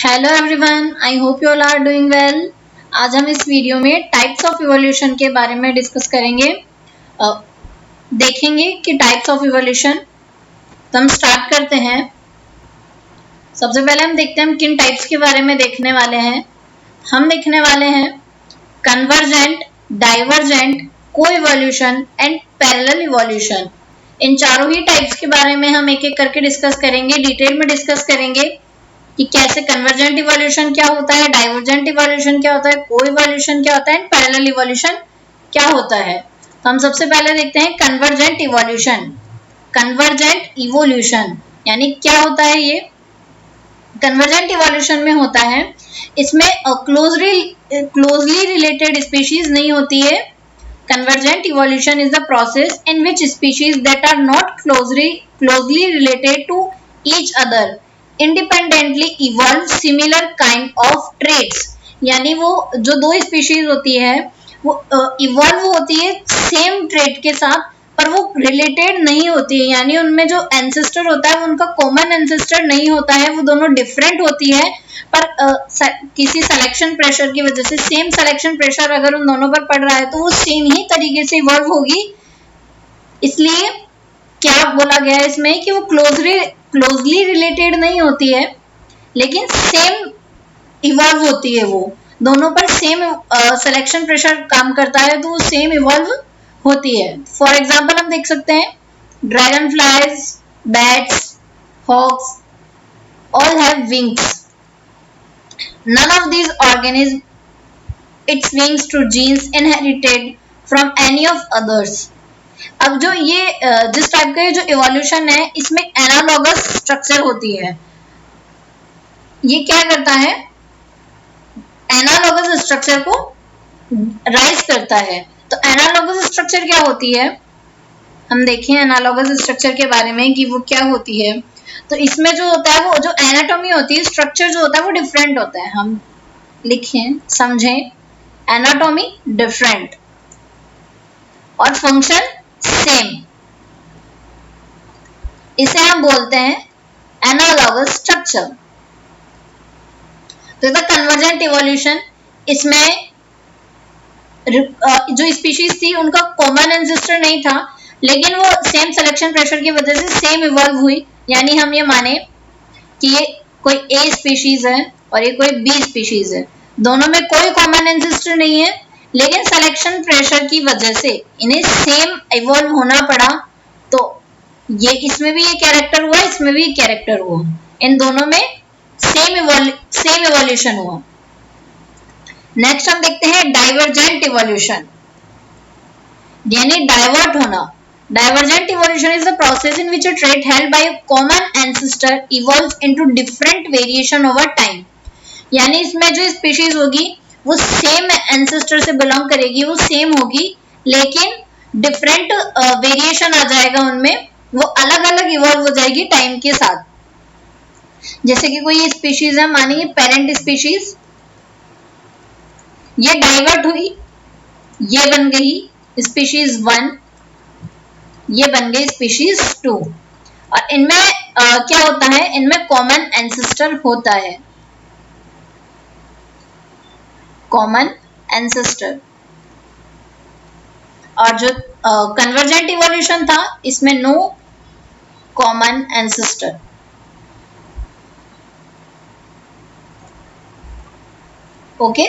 Hello everyone, I hope you all are doing well. आज हम इस वीडियो में टाइप्स ऑफ इवोल्यूशन के बारे में डिस्कस करेंगे। देखेंगे कि टाइप्स ऑफ इवोल्यूशन। तो हम स्टार्ट करते हैं। सबसे पहले हम देखते हैं हम किन टाइप्स के बारे में देखने वाले हैं। हम देखने वाले हैं convergent, divergent, coevolution and parallel evolution. इन चारों ही टाइप्स के बारे में हम एक एक करके डिस्कस करेंगे, डिटेल में डिस्कस करेंगे कि कैसे कन्वर्जेंट इवोल्यूशन क्या होता है, डाइवर्जेंट इवोल्यूशन क्या होता है, कोइवोल्यूशन क्या होता है, पैरेलल इवोल्यूशन क्या होता है। तो हम सबसे पहले देखते हैं कन्वर्जेंट इवोल्यूशन। कन्वर्जेंट इवोल्यूशन यानी क्या होता है ये। कन्वर्जेंट इवोल्यूशन में होता है, इसमें क्लोजली रिलेटेड स्पीशीज नहीं होती है। Convergent evolution is the process in which species that are not closely related to each other independently evolve similar kind of traits। यानी वो जो दो स्पीशीज होती है वो इवॉल्व होती है सेम ट्रेट के साथ, पर वो रिलेटेड नहीं होती है। यानी उनमें जो एंसेस्टर होता है वो उनका कॉमन एंसेस्टर नहीं होता है, वो दोनों डिफरेंट होती है। पर किसी सिलेक्शन प्रेशर की वजह से, सेम सिलेक्शन प्रेशर अगर उन दोनों पर पड़ रहा है तो वो सेम ही तरीके से इवॉल्व होगी। इसलिए क्या बोला गया है इसमें कि वो क्लोजली रिलेटेड नहीं होती है, लेकिन सेम इवॉल्व होती है। वो दोनों पर सेम सिलेक्शन प्रेशर काम करता है तो वो सेम इवॉल्व होती है। फॉर एग्जाम्पल हम देख सकते हैं dragonflies, bats, hawks all have wings. None of these organisms its wings to genes inherited from any of others। अब जो ये जिस टाइप का जो इवोल्यूशन है इसमें एनालॉगस स्ट्रक्चर होती है। ये क्या करता है, एनालॉगस स्ट्रक्चर को राइज करता है। तो एनालॉगस स्ट्रक्चर क्या होती है, हम देखें एनालॉगस स्ट्रक्चर के बारे में कि वो क्या होती है। तो इसमें जो होता है वो जो एनाटॉमी होती है, स्ट्रक्चर जो होता है वो डिफरेंट होता है। हम लिखें, समझें, एनाटॉमी डिफरेंट और फंक्शन सेम, इसे हम बोलते हैं एनालॉगस स्ट्रक्चर। तो द कन्वर्जेंट इवोल्यूशन, इसमें जो स्पीशीज थी उनका कॉमन एंसेस्टर नहीं था, लेकिन वो सेम सिलेक्शन प्रेशर की वजह से सेम इवॉल्व हुई। यानी हम ये माने कि ये कोई ए स्पीशीज है और ये कोई बी स्पीशीज है, दोनों में कोई कॉमन एंसेस्टर नहीं है, लेकिन सिलेक्शन प्रेशर की वजह से इन्हें सेम इवॉल्व होना पड़ा। तो ये इसमें भी ये कैरेक्टर हुआ, इसमें भी कैरेक्टर हुआ, इन दोनों में सेम इवोल्यूशन हुआ। नेक्स्ट हम देखते हैं डाइवर्जेंट इवोल्यूशन, यानी डाइवर्ट होना। Divergent evolution is the process in which a trait held by a common ancestor evolves into different variation over time। यानी इसमें जो स्पीशीज होगी वो सेम एंसेस्टर से बिलोंग करेगी, वो सेम होगी, लेकिन डिफरेंट वेरिएशन आ जाएगा उनमें, वो अलग अलग इवॉल्व हो जाएगी टाइम के साथ। जैसे कि कोई स्पीशीज है, मानिए पेरेंट स्पीशीज, ये डाइवर्ट हुई, ये बन गई स्पीशीज 1, ये बन गई स्पीशीज 2। और इनमें क्या होता है, इनमें कॉमन एंसेस्टर होता है, कॉमन एंसेस्टर। और जो कन्वर्जेंट इवोल्यूशन था इसमें नो कॉमन एंसेस्टर। ओके,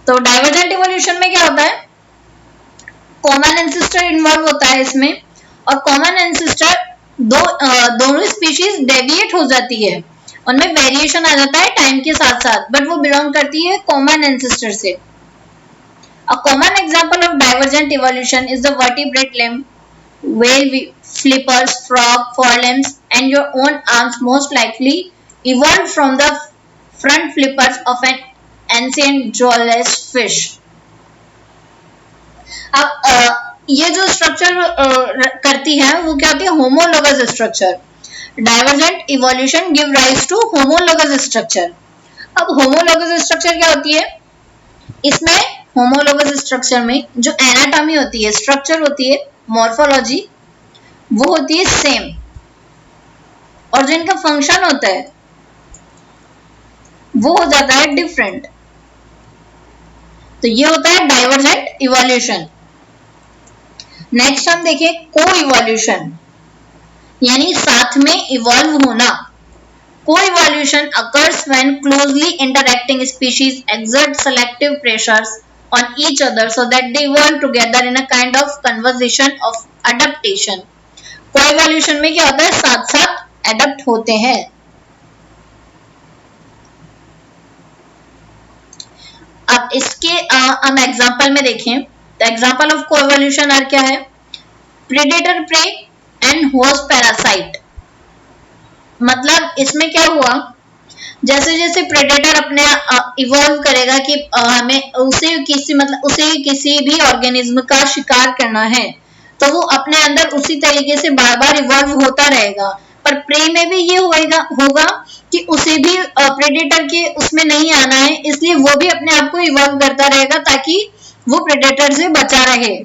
तो डाइवर्जेंट इवोल्यूशन में क्या होता है, कॉमन एंसेस्टर इन्वॉल्व होता है इसमें, और कॉमन एंसेस्टर दोनों स्पीशीज डेविएट हो जाती है, उनमें वेरिएशन आ जाता है टाइम के साथ साथ, बट वो बिलोंग करती है कॉमन एंसेस्टर से। A common example of divergent evolution is the vertebrate limb, whale flippers, frog, forelimbs and your own arms most likely evolved from the front flippers of an ancient jawless fish। अब ये जो structure करती है वो क्या होती है, homologous structure. Divergent evolution give rise to homologous structure. अब होमोलोगस स्ट्रक्चर क्या होती है, इसमें होमोलोगस स्ट्रक्चर में जो एनाटॉमी होती है, स्ट्रक्चर होती है, मॉर्फोलॉजी, वो होती है सेम, और जो इनका फंक्शन होता है वो हो जाता है डिफरेंट। तो ये होता है डाइवर्जेंट इवोल्यूशन। नेक्स्ट हम देखें को इवोल्यूशन, यानी साथ में इवॉल्व होना। Co-evolution occurs when closely interacting species exert selective pressures on each other so that they evolve together in a kind of conservation of adaptation. Co-evolution में क्या होता है, साथ साथ एडप्ट होते हैं। अब इसके हम एग्जांपल में देखें तो एग्जांपल ऑफ को-evolution आर क्या है, predator prey and host parasite. मतलब इसमें क्या हुआ, जैसे जैसे प्रेडेटर अपने इवॉल्व करेगा कि हमें उसे किसी भी ऑर्गेनिज्म का शिकार करना है, तो वो अपने अंदर उसी तरीके से बार बार इवॉल्व होता रहेगा। पर प्रे में भी ये होगा कि उसे भी प्रेडेटर के उसमें नहीं आना है, इसलिए वो भी अपने आप को इवॉल्व करता रहेगा ताकि वो प्रेडेटर से बचा रहे।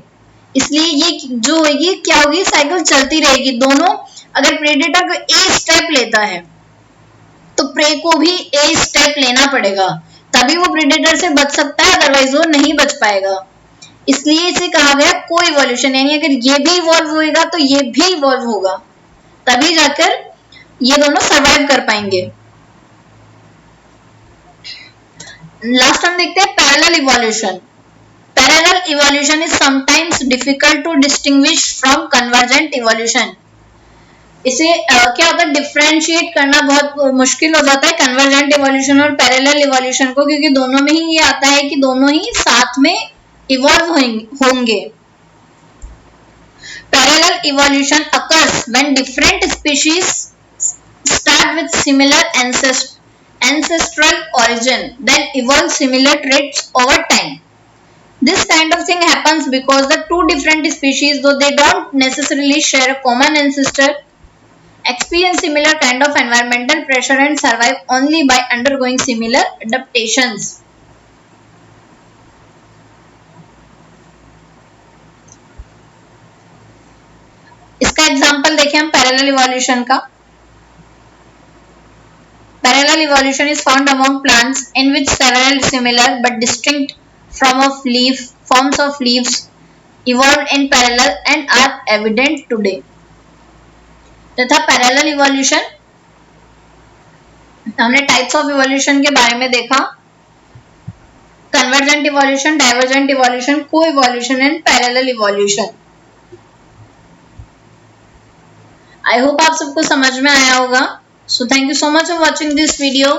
इसलिए ये जो होगी क्या होगी, साइकिल चलती रहेगी। दोनों, अगर प्रेडेटर को ए स्टेप लेता है तो प्रे को भी ए स्टेप लेना पड़ेगा, तभी वो प्रेडेटर से बच सकता है, अदरवाइज वो नहीं बच पाएगा। इसलिए इसे कहा गया को इवोल्यूशन, यानी अगर ये भी इवॉल्व होएगा तो ये भी इवॉल्व होगा, तभी जाकर ये दोनों सर्वाइव कर पाएंगे। लास्ट हम देखते हैं parallel evolution. Parallel evolution is sometimes difficult to distinguish from convergent evolution. इसे क्या होता है, डिफरेंशिएट करना बहुत मुश्किल हो जाता है कन्वर्जेंट इवोल्यूशन और पैरेलल इवोल्यूशन को, क्योंकि दोनों में ही ये आता है कि दोनों ही साथ में इवॉल्व होंगे। Parallel evolution occurs when different species start with similar ancestral origin, then evolve similar traits over time. This kind of thing happens because the two different species, though they don't necessarily share a common ancestor, experience similar kind of environmental pressure and survive only by undergoing similar adaptations. इसका example देखें हम parallel evolution का। Parallel evolution is found among plants in which several similar but distinct forms of leaves evolved in parallel and are evident today. तथा parallel evolution, हमने types of evolution के बारे में देखा, कन्वर्जेंट इवोल्यूशन, डाइवर्जेंट इवोल्यूशन, को evolution and parallel evolution. I hope आप सबको समझ में आया होगा। So thank you so much for watching this video.